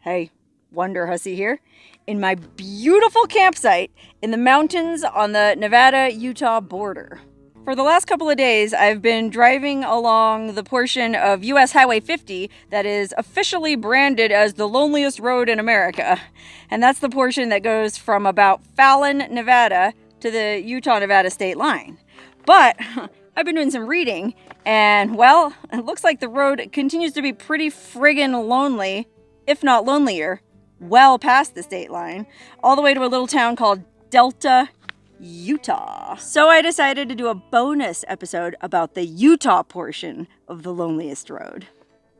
Hey, Wonderhussy here, in my beautiful campsite in the mountains on the Nevada-Utah border. For the last couple of days, I've been driving along the portion of US Highway 50 that is officially branded as the loneliest road in America. And that's the portion that goes from about Fallon, Nevada to the Utah-Nevada state line. But I've been doing some reading, and well, it looks like the road continues to be pretty friggin' lonely, if not lonelier, well past the state line, all the way to a little town called Delta, Utah. So I decided to do a bonus episode about the Utah portion of the Loneliest Road.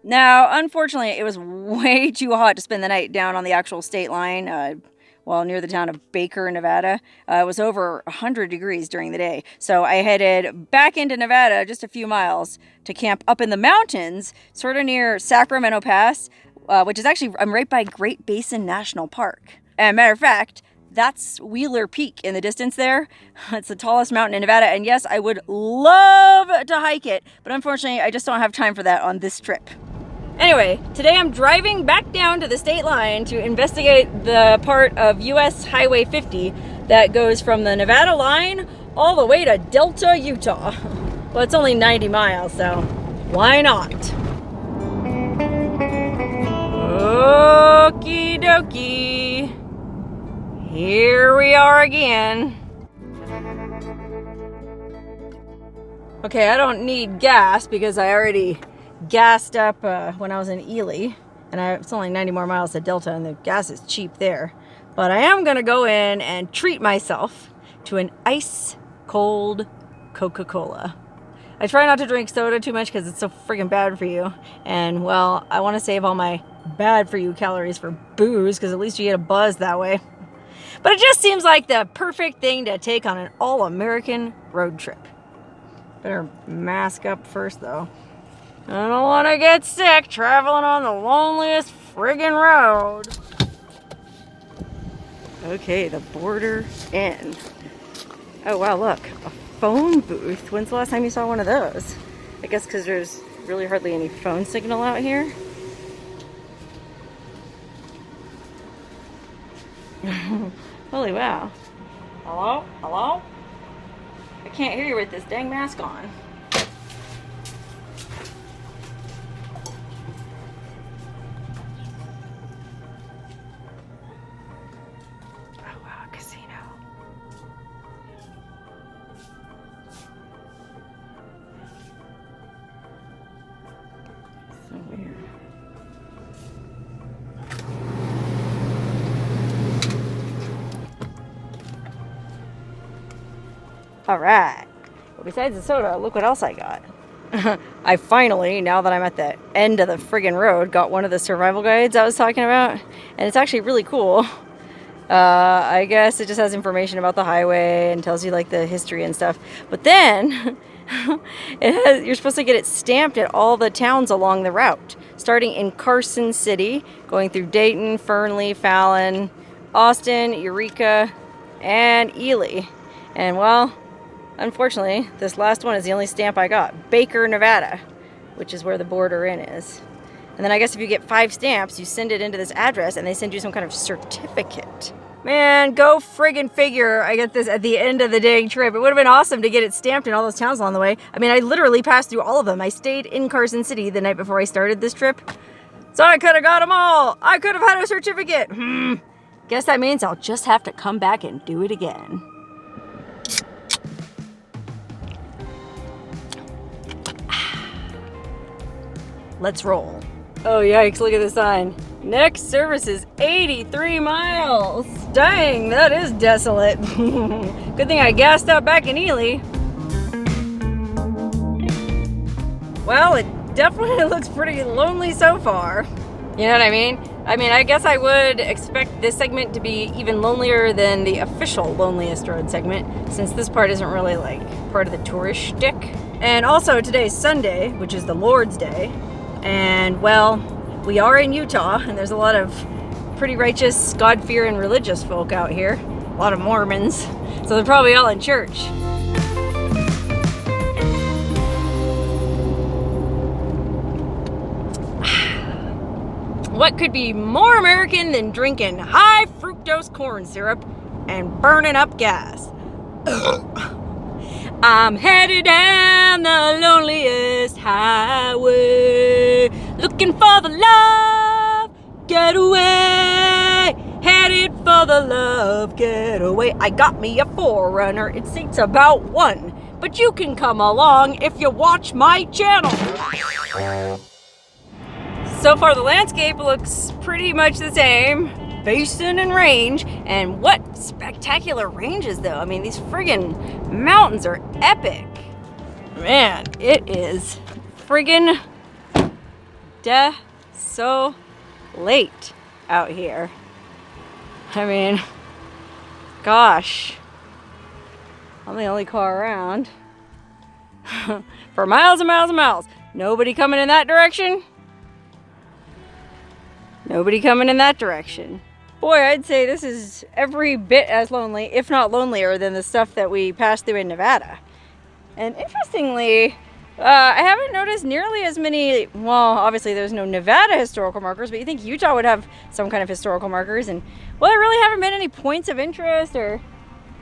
Now, unfortunately, it was way too hot to spend the night down on the actual state line, near the town of Baker, Nevada. It was over 100 degrees during the day. So I headed back into Nevada just a few miles to camp up in the mountains, sort of near Sacramento Pass, which is actually, I'm right by Great Basin National Park. And matter of fact, that's Wheeler Peak in the distance there. It's the tallest mountain in Nevada. And yes, I would love to hike it, but unfortunately, I just don't have time for that on this trip. Anyway, today I'm driving back down to the state line to investigate the part of US Highway 50 that goes from the Nevada line all the way to Delta, Utah. Well, it's only 90 miles, so why not? Okie dokie. Here we are again. Okay, I don't need gas because I already gassed up when I was in Ely, and it's only 90 more miles to Delta, and the gas is cheap there. But I am gonna go in and treat myself to an ice cold Coca-Cola. I try not to drink soda too much because it's so freaking bad for you, and well, I want to save all my bad for you calories for booze because at least you get a buzz that way. But it just seems like the perfect thing to take on an all-American road trip. Better mask up first though. I don't want to get sick traveling on the loneliest friggin' road. Okay, the border inn. Oh wow, look, a phone booth. When's the last time you saw one of those? I guess because there's really hardly any phone signal out here. Holy wow. Hello? Hello? I can't hear you with this dang mask on. So weird. All right. Well, besides the soda, look what else I got. I finally, now that I'm at the end of the friggin' road, got one of the survival guides I was talking about, and it's actually really cool. I guess it just has information about the highway and tells you like the history and stuff. But then you're supposed to get it stamped at all the towns along the route, starting in Carson City, going through Dayton, Fernley, Fallon, Austin, Eureka, and Ely. And well, unfortunately, this last one is the only stamp I got. Baker, Nevada, which is where the border inn is. And then I guess if you get 5 stamps, you send it into this address and they send you some kind of certificate. Man, go friggin' figure I get this at the end of the dang trip. It would have been awesome to get it stamped in all those towns along the way. I mean, I literally passed through all of them. I stayed in Carson City the night before I started this trip. So I could have got them all. I could have had a certificate. Guess that means I'll just have to come back and do it again. Let's roll. Oh yikes, look at the sign. Next service is 83 miles. Dang, that is desolate. Good thing I gassed up back in Ely. Well, it definitely looks pretty lonely so far. You know what I mean? I guess I would expect this segment to be even lonelier than the official Loneliest Road segment, since this part isn't really like part of the tourist shtick. And also today's Sunday, which is the Lord's Day. And well, we are in Utah, and there's a lot of pretty righteous, God-fearing religious folk out here. A lot of Mormons. So they're probably all in church. what could be more American than drinking high fructose corn syrup and burning up gas? I'm headed down the loneliest highway, looking for the love getaway, headed for the love getaway. I got me a 4Runner, it seats about 1, but you can come along if you watch my channel. So far the landscape looks pretty much the same. Basin and range, and what spectacular ranges though. I mean, these friggin' mountains are epic. Man, it is friggin' desolate out here. I mean, gosh, I'm the only car around for miles and miles and miles. Nobody coming in that direction. Nobody coming in that direction. Boy, I'd say this is every bit as lonely, if not lonelier, than the stuff that we passed through in Nevada. And interestingly, I haven't noticed nearly as many, well, obviously there's no Nevada historical markers, but you think Utah would have some kind of historical markers, and well, there really haven't been any points of interest or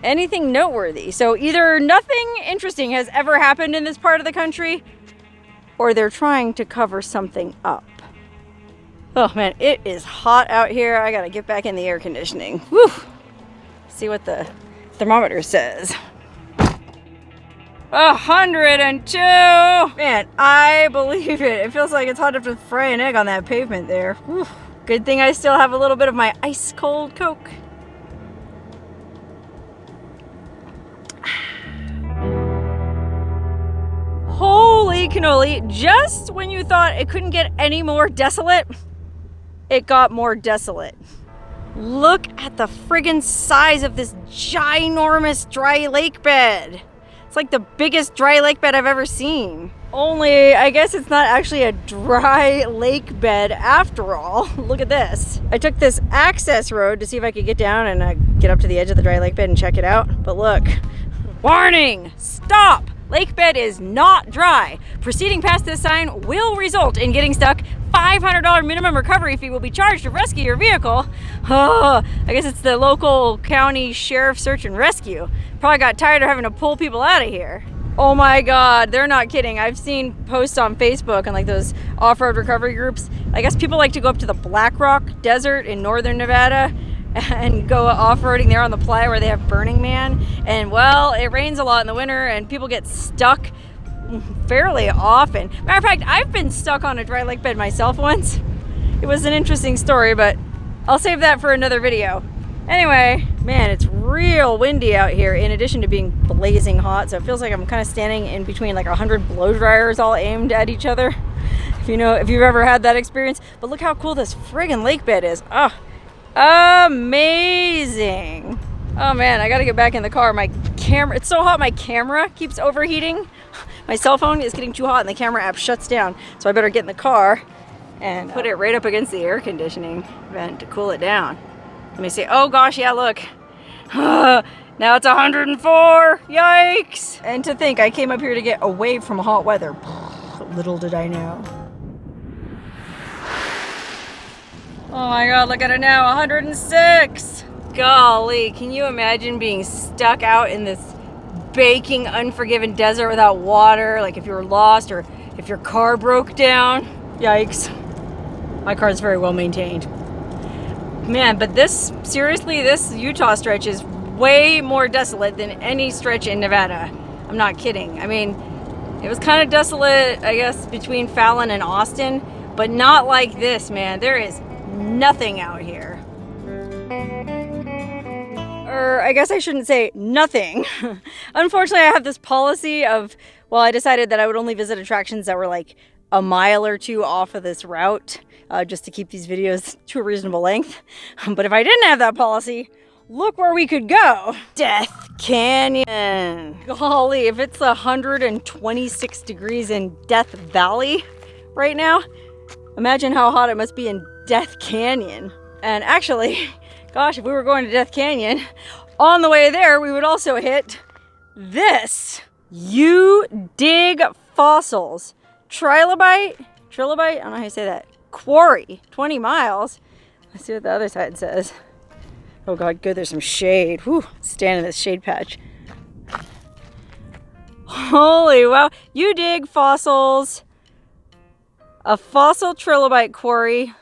anything noteworthy. So either nothing interesting has ever happened in this part of the country, or they're trying to cover something up. Oh man, it is hot out here. I gotta get back in the air conditioning. Whew. See what the thermometer says. 102! Man, I believe it. It feels like it's hot enough to fry an egg on that pavement there. Whew. Good thing I still have a little bit of my ice cold Coke. Holy cannoli, just when you thought it couldn't get any more desolate, it got more desolate. Look at the friggin' size of this ginormous dry lake bed. It's like the biggest dry lake bed I've ever seen. Only, I guess it's not actually a dry lake bed after all. Look at this. I took this access road to see if I could get down and get up to the edge of the dry lake bed and check it out. But look, warning, stop. Lake bed is not dry. Proceeding past this sign will result in getting stuck. $500 minimum recovery fee will be charged to rescue your vehicle. Oh, I guess it's the local county sheriff search and rescue. Probably got tired of having to pull people out of here. Oh my God, they're not kidding. I've seen posts on Facebook and like those off-road recovery groups. I guess people like to go up to the Black Rock Desert in northern Nevada and go off-roading there on the playa where they have Burning Man. And well, it rains a lot in the winter and people get stuck fairly often. Matter of fact, I've been stuck on a dry lake bed myself once. It was an interesting story, but I'll save that for another video. Anyway, man, it's real windy out here in addition to being blazing hot. So it feels like I'm kind of standing in between like 100 blow dryers all aimed at each other. If you've ever had that experience. But look how cool this friggin' lake bed is. Oh, amazing. Oh man, I gotta get back in the car. My camera, it's so hot my camera keeps overheating. My cell phone is getting too hot and the camera app shuts down. So I better get in the car and put it right up against the air conditioning vent to cool it down. Let me see. Oh gosh, yeah, look. Now it's 104. Yikes. And to think I came up here to get away from hot weather. Little did I know. Oh my God, look at it now, 106. Golly, can you imagine being stuck out in this baking, unforgiving desert without water? Like if you were lost or if your car broke down. Yikes. My car's very well maintained. Man, but this Utah stretch is way more desolate than any stretch in Nevada. I'm not kidding. I mean, it was kind of desolate, I guess, between Fallon and Austin, but not like this, man. There is nothing out here. Or I guess I shouldn't say nothing. Unfortunately, I have this policy of, well, I decided that I would only visit attractions that were like a mile or two off of this route, just to keep these videos to a reasonable length. But if I didn't have that policy, look where we could go. Death Canyon. Golly, if it's 126 degrees in Death Valley right now, imagine how hot it must be in Death Canyon. And actually, gosh, if we were going to Death Canyon, on the way there, we would also hit this. You dig fossils. Trilobite, I don't know how you say that. quarry. 20 miles. Let's see what the other side says. Oh God, good, there's some shade. Whew, stand in this shade patch. Holy wow. You dig fossils. A fossil trilobite quarry.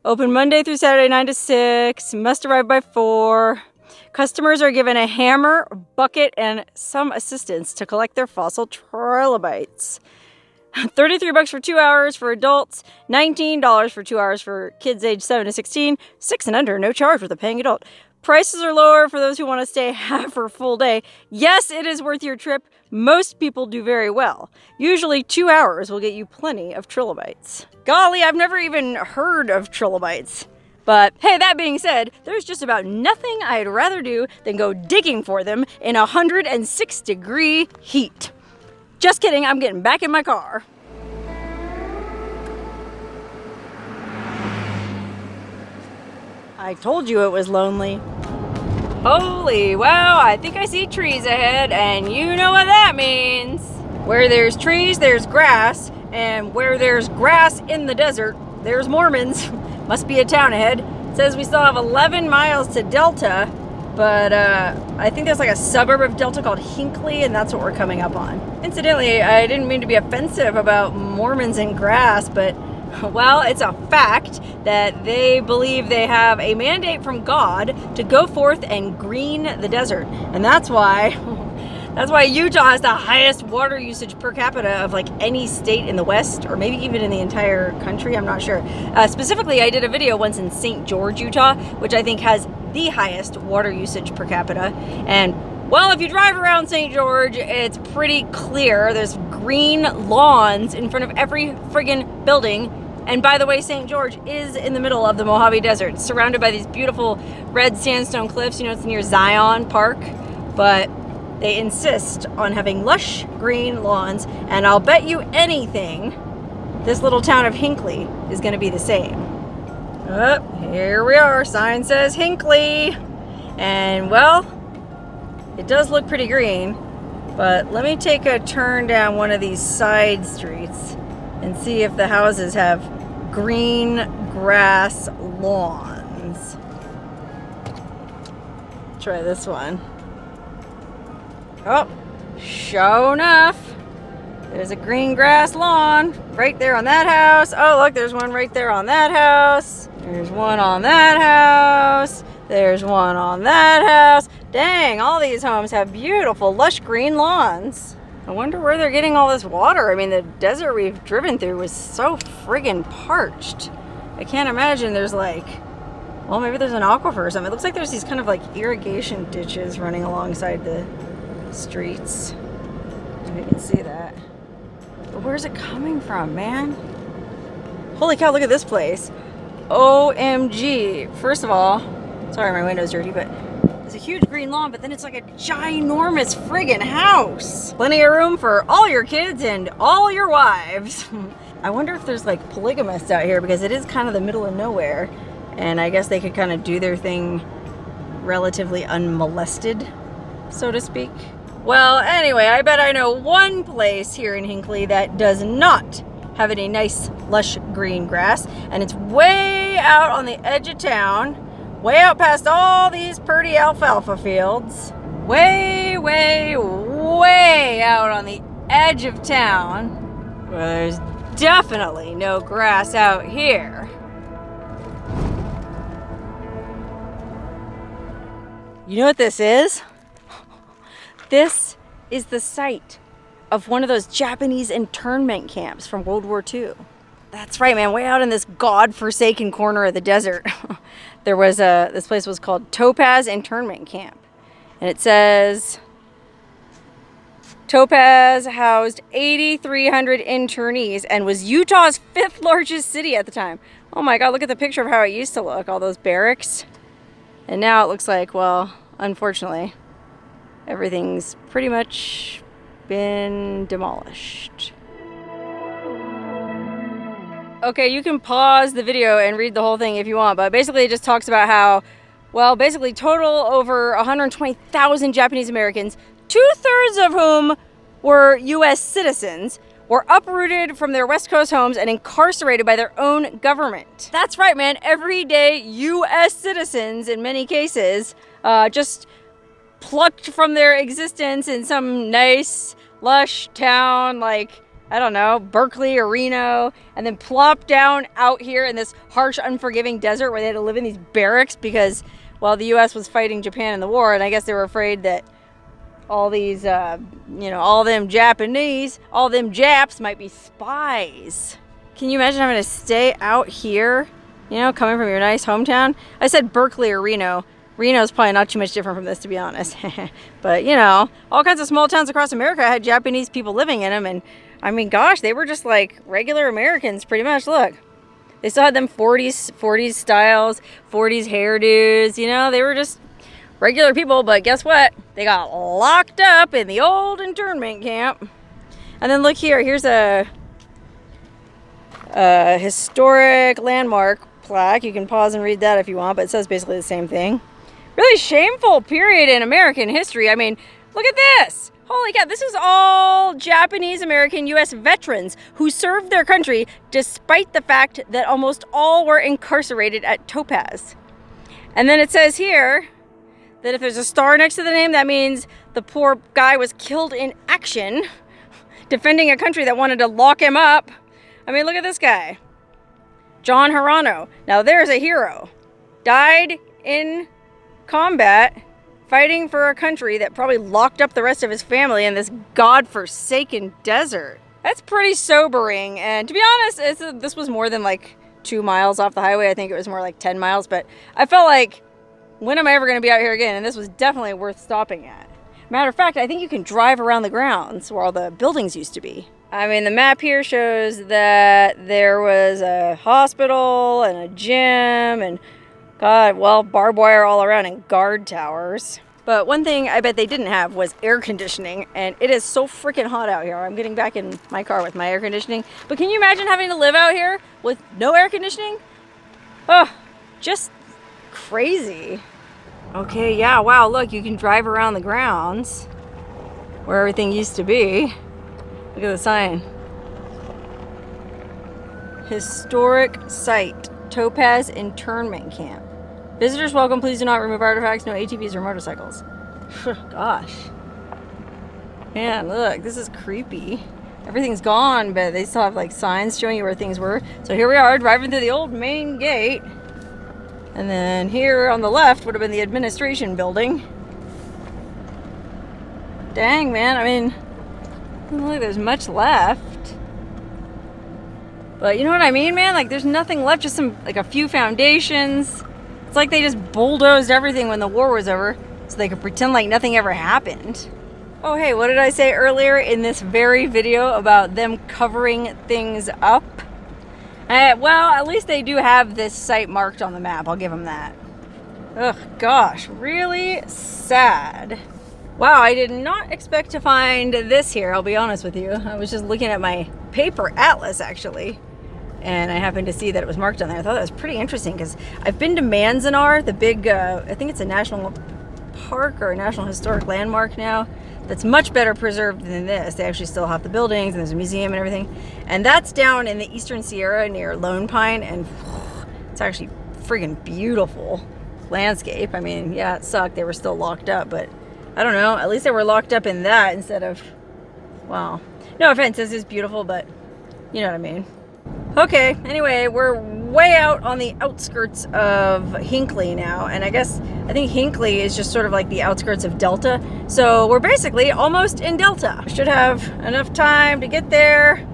Open Monday through Saturday, 9 to 6. Must arrive by 4. Customers are given a hammer, bucket, and some assistance to collect their fossil trilobites. $33 for 2 hours for adults, $19 for 2 hours for kids aged 7 to 16, 6 and under, no charge with a paying adult. Prices are lower for those who want to stay half or full day. Yes, it is worth your trip. Most people do very well. Usually 2 hours will get you plenty of trilobites. Golly, I've never even heard of trilobites. But hey, that being said, there's just about nothing I'd rather do than go digging for them in 106-degree heat. Just kidding, I'm getting back in my car. I told you it was lonely. Holy wow, I think I see trees ahead, and you know what that means. Where there's trees, there's grass, and where there's grass in the desert, there's Mormons. Must be a town ahead. It says we still have 11 miles to Delta, but I think there's like a suburb of Delta called Hinckley, and that's what we're coming up on. Incidentally, I didn't mean to be offensive about Mormons and grass, but well, it's a fact that they believe they have a mandate from God to go forth and green the desert. And that's why Utah has the highest water usage per capita of like any state in the West, or maybe even in the entire country. I'm not sure. Specifically, I did a video once in St. George, Utah, which I think has the highest water usage per capita. And well, if you drive around St. George, it's pretty clear. There's green lawns in front of every friggin' building. And by the way, St. George is in the middle of the Mojave Desert. It's surrounded by these beautiful red sandstone cliffs. You know, it's near Zion Park. But they insist on having lush green lawns. And I'll bet you anything, this little town of Hinckley is going to be the same. Oh, here we are. Sign says Hinckley. And well, it does look pretty green, but let me take a turn down one of these side streets and see if the houses have green grass lawns. Try this one. Oh, sure enough, there's a green grass lawn right there on that house. Oh, look, there's one right there on that house. There's one on that house. There's one on that house. Dang, all these homes have beautiful, lush green lawns. I wonder where they're getting all this water. I mean, the desert we've driven through was so friggin' parched. I can't imagine there's like, well, maybe there's an aquifer or something. It looks like there's these kind of like irrigation ditches running alongside the streets. You can see that. But where's it coming from, man? Holy cow, look at this place. OMG. First of all, sorry, my window's dirty, but it's a huge green lawn, but then it's like a ginormous friggin' house. Plenty of room for all your kids and all your wives. I wonder if there's like polygamists out here, because it is kind of the middle of nowhere. And I guess they could kind of do their thing relatively unmolested, so to speak. Well, anyway, I bet I know one place here in Hinckley that does not have any nice, lush green grass. And it's way out on the edge of town. Way out past all these pretty alfalfa fields. Way, way, way out on the edge of town. Where there's definitely no grass out here. You know what this is? This is the site of one of those Japanese internment camps from World War II. That's right, man. Way out in this godforsaken corner of the desert. There was this place was called Topaz internment camp. And it says, Topaz housed 8,300 internees and was Utah's 5th largest city at the time. Oh my God, look at the picture of how it used to look, all those barracks. And now it looks like, well, unfortunately, everything's pretty much been demolished. Okay, you can pause the video and read the whole thing if you want, but basically it just talks about how, well, basically total over 120,000 Japanese Americans, 2/3 of whom were U.S. citizens, were uprooted from their West Coast homes and incarcerated by their own government. That's right, man. Everyday U.S. citizens, in many cases, just plucked from their existence in some nice, lush town like, I don't know, Berkeley or Reno, and then plopped down out here in this harsh, unforgiving desert where they had to live in these barracks because, well, the U.S. was fighting Japan in the war, and I guess they were afraid that all these, all them Japanese, all them Japs might be spies. Can you imagine having to stay out here, coming from your nice hometown? I said Berkeley or Reno. Reno's probably not too much different from this, to be honest. But, all kinds of small towns across America had Japanese people living in them. And, I mean, gosh, they were just like regular Americans, pretty much. Look, they still had them 40s styles, 40s hairdos. They were just regular people. But guess what? They got locked up in the old internment camp. And then look here. Here's a historic landmark plaque. You can pause and read that if you want, but it says basically the same thing. Really shameful period in American history. I mean, look at this. Holy cow, this is all Japanese American U.S. veterans who served their country despite the fact that almost all were incarcerated at Topaz. And then it says here that if there's a star next to the name, that means the poor guy was killed in action defending a country that wanted to lock him up. I mean, look at this guy. John Hirano. Now there's a hero. Died in combat fighting for a country that probably locked up the rest of his family in this godforsaken desert. That's pretty sobering. And to be honest, this was more than like 2 miles off the highway. I think it was more like 10 miles. But I felt like, when am I ever going to be out here again? And this was definitely worth stopping at. Matter of fact, I think you can drive around the grounds where all the buildings used to be. I mean, the map here shows that there was a hospital and a gym and, barbed wire all around and guard towers. But one thing I bet they didn't have was air conditioning, and it is so freaking hot out here. I'm getting back in my car with my air conditioning. But can you imagine having to live out here with no air conditioning? Oh, just crazy. Okay, yeah, wow, look, you can drive around the grounds where everything used to be. Look at the sign. Historic site, Topaz internment camp. Visitors welcome, please do not remove artifacts, no ATVs or motorcycles. Gosh. Man, look, this is creepy. Everything's gone, but they still have like signs showing you where things were. So here we are, driving through the old main gate. And then here on the left would have been the administration building. Dang, man, I mean, doesn't look like there's much left. But you know what I mean, man? Like, there's nothing left, just a few foundations. It's like they just bulldozed everything when the war was over so they could pretend like nothing ever happened. Oh, hey, what did I say earlier in this very video about them covering things up? Well, at least they do have this site marked on the map. I'll give them that. Ugh, gosh, really sad. Wow, I did not expect to find this here, I'll be honest with you. I was just looking at my paper atlas, actually, and I happened to see that it was marked on there. I thought that was pretty interesting because I've been to Manzanar, the big, I think it's a national park or a national historic landmark now that's much better preserved than this. They actually still have the buildings and there's a museum and everything. And that's down in the Eastern Sierra near Lone Pine, and it's actually friggin' beautiful landscape. I mean, yeah, it sucked. They were still locked up, but I don't know. At least they were locked up in that instead of, well, no offense, this is beautiful, but you know what I mean. Okay, anyway, we're way out on the outskirts of Hinckley now, and I think Hinckley is just sort of like the outskirts of Delta, so we're basically almost in Delta. Should have enough time to get there,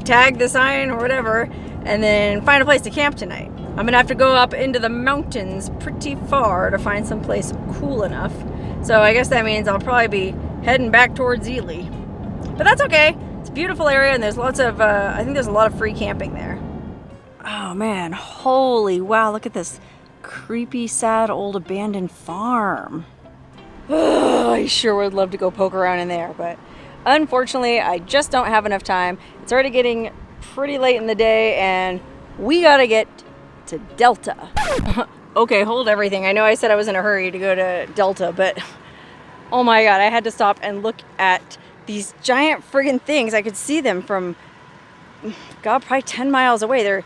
tag the sign or whatever, and then find a place to camp tonight. I'm gonna have to go up into the mountains pretty far to find some place cool enough, so I guess that means I'll probably be heading back towards Ely, but that's okay. It's a beautiful area, and there's lots of, I think there's a lot of free camping there. Oh man, holy wow, look at this creepy, sad, old abandoned farm. Oh, I sure would love to go poke around in there, but unfortunately, I just don't have enough time. It's already getting pretty late in the day, and we gotta get to Delta. Okay, hold everything. I know I said I was in a hurry to go to Delta, but oh my god, I had to stop and look at these giant friggin' things. I could see them from, God, probably 10 miles away.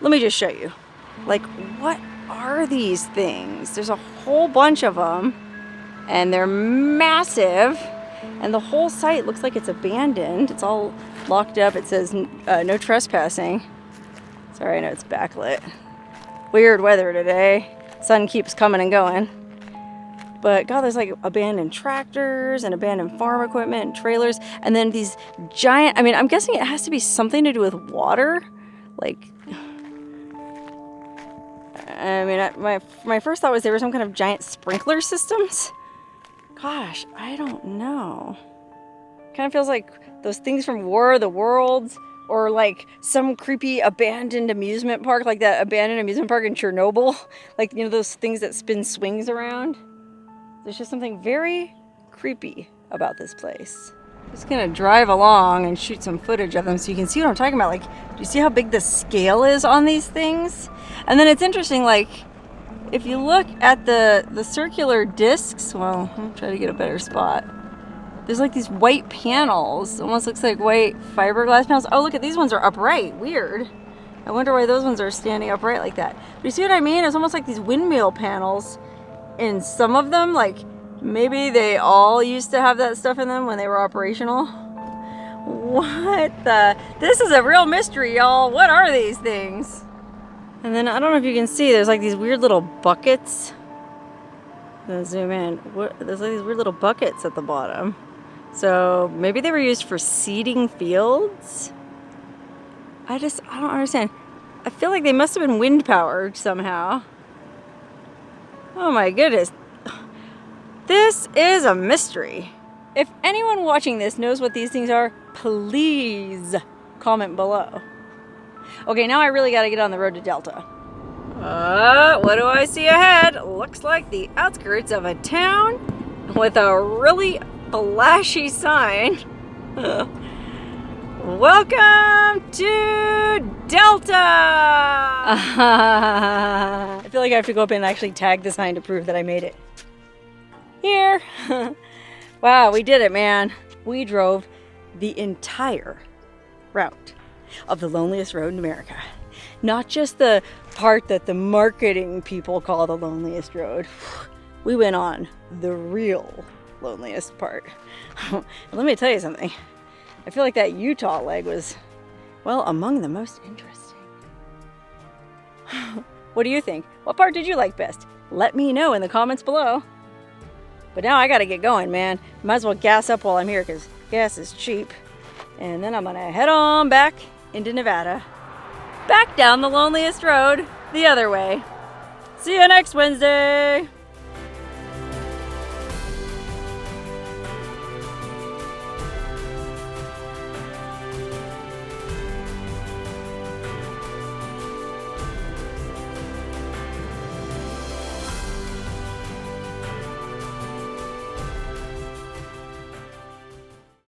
Let me just show you. Like, what are these things? There's a whole bunch of them, and they're massive, and the whole site looks like it's abandoned. It's all locked up. It says no trespassing. Sorry, I know it's backlit. Weird weather today. Sun keeps coming and going. But God, there's like abandoned tractors and abandoned farm equipment and trailers. And then these giant, I mean, I'm guessing it has to be something to do with water. Like, I mean, my first thought was there were some kind of giant sprinkler systems. Gosh, I don't know. Kind of feels like those things from War of the Worlds, or like some creepy abandoned amusement park, like that abandoned amusement park in Chernobyl. Like, you know, those things that spin swings around. There's just something very creepy about this place. I'm just gonna drive along and shoot some footage of them so you can see what I'm talking about. Like, do you see how big the scale is on these things? And then it's interesting, like, if you look at the circular discs, well, I'll try to get a better spot. There's like these white panels. Almost looks like white fiberglass panels. Oh, look at these ones are upright. Weird. I wonder why those ones are standing upright like that. But you see what I mean? It's almost like these windmill panels in some of them. Like, maybe they all used to have that stuff in them when they were operational. What the? This is a real mystery, y'all. What are these things? And then, I don't know if you can see, there's like these weird little buckets. Let's zoom in. There's like these weird little buckets at the bottom. So maybe they were used for seeding fields? I don't understand. I feel like they must have been wind powered somehow. Oh my goodness. This is a mystery. If anyone watching this knows what these things are, please comment below. Okay, now I really gotta get on the road to Delta. What do I see ahead? Looks like the outskirts of a town with a really flashy sign. Welcome to Delta! I feel like I have to go up and actually tag the sign to prove that I made it. Here! Wow, we did it, man. We drove the entire route of the loneliest road in America. Not just the part that the marketing people call the loneliest road. We went on the real loneliest part. Let me tell you something. I feel like that Utah leg was, well, among the most interesting. What do you think? What part did you like best? Let me know in the comments below. But now I gotta get going, man. Might as well gas up while I'm here because gas is cheap. And then I'm gonna head on back into Nevada. Back down the loneliest road the other way. See you next Wednesday.